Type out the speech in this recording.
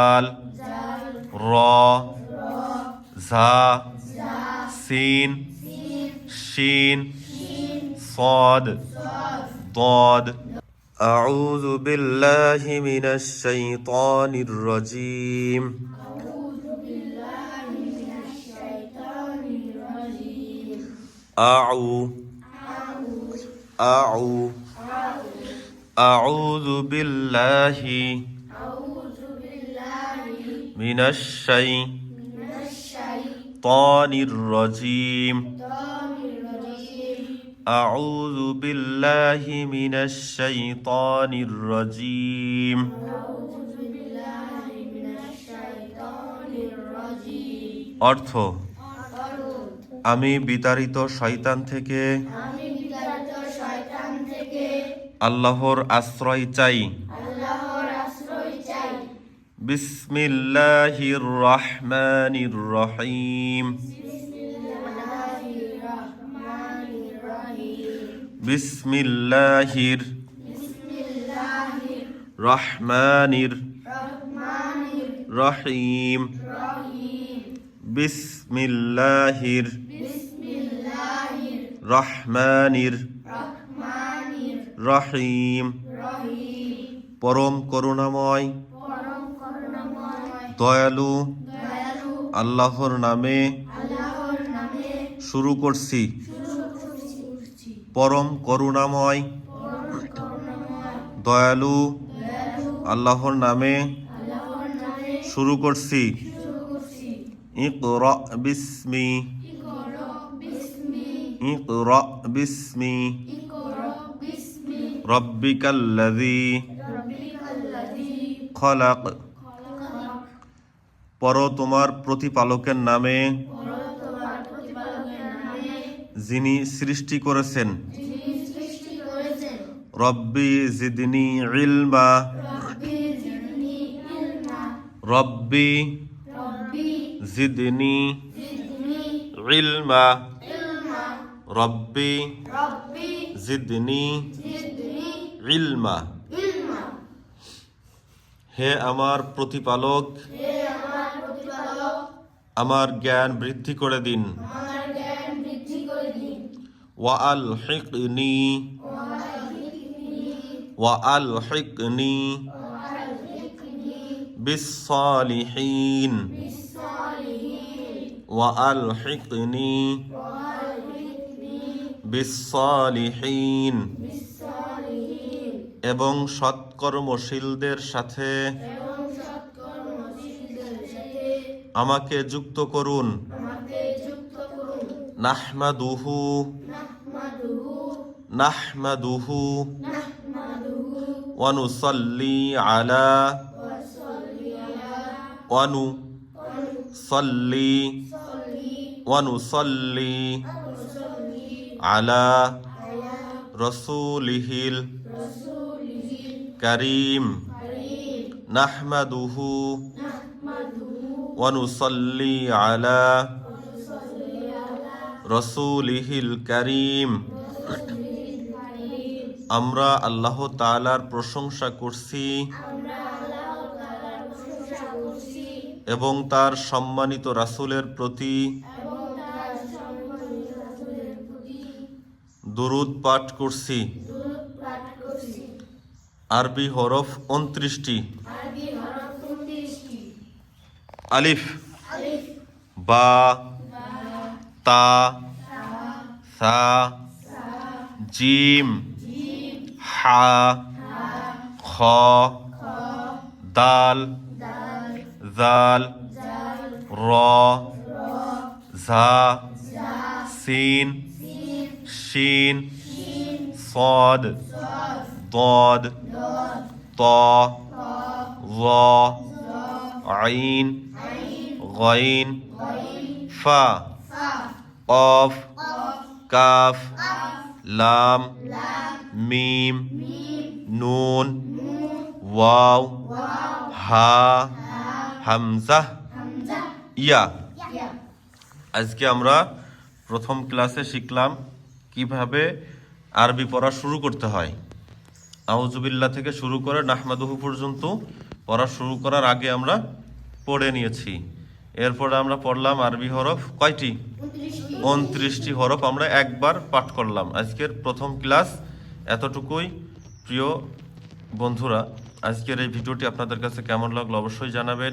জাল র ঝা সিন শিন صاد ضاد أعوذ بالله من الشيطان الرجيم أعوذ بالله من الشيطان الرجيم أعوذ بالله من الشيطان الرجيم অর্থ আমি বিতাড়িত শয়তান থেকে আল্লাহর আশ্রয় চাই। বিসমিল্লাহির রহমানির রহিম বিসমিল্লাহির রহমানির রহিম বিসমিল্লাহির রহমানির রহিম পরম করুণাময় দয়ালু আল্লাহর নামে শুরু করছি। পরম করুণাময় দয়ালু আল্লাহর নামে শুরু করছি। ইকরা বিসমি ইকরা বিসমি রব্বিকাল্লাযী খলাক পড়ো তোমার প্রতিপালকের নামে যিনি সৃষ্টি করেছেন। রব্বি জিদনি ইলমা রব্বি জিদনি ইলমা রব্বি জিদনি ইলমা হে আমার প্রতিপালক আমার জ্ঞান বৃদ্ধি করে দিন। ওয়ালহিকনি ওয়ালহিকনি বিসসালিহিন ওয়ালহিকনি বিসসালিহিন এবং সৎকর্মশীলদের সাথে আমাকে যুক্ত করুন। নাহমাদুহু নাহমাদুহু ওয়া নুসাল্লি আলা ওয়া নুসাল্লি ওয়া নুসাল্লি আলা রাসূলিহিল কারীম নাহমাদুহু ওয়া নুসাল্লি আলা রাসূলিহিল কারীম আমরা আল্লাহ তাআলার প্রশংসা করছি এবং তার সম্মানিত রাসূলের প্রতি দুরূদ পাঠ করছি। আরবি হরফ 29টি। আলিফ বা তা সা জিম হা খ দাল জাল র ঝা সিন শিন صاد ضاد ط ظ عين غين فا قاف কাফ লাম মিম নুন ওয়াও হা হামজা ইয়া। আজকে আমরা প্রথম ক্লাসে শিখলাম কিভাবে আরবি পড়া শুরু করতে হয়। আউযুবিল্লাহ থেকে শুরু করে নাহমাদুহু পর্যন্ত পড়া শুরু করার আগে আমরা পড়ে নিয়েছি। এরপরে আমরা পড়লাম আরবি হরফ কয়টি? 29টি হরফ আমরা একবার পাঠ করলাম। আজকের প্রথম ক্লাস এতটুকুই। প্রিয় বন্ধুরা, আজকের এই ভিডিওটি আপনাদের কাছে কেমন লাগলো অবশ্যই জানাবেন।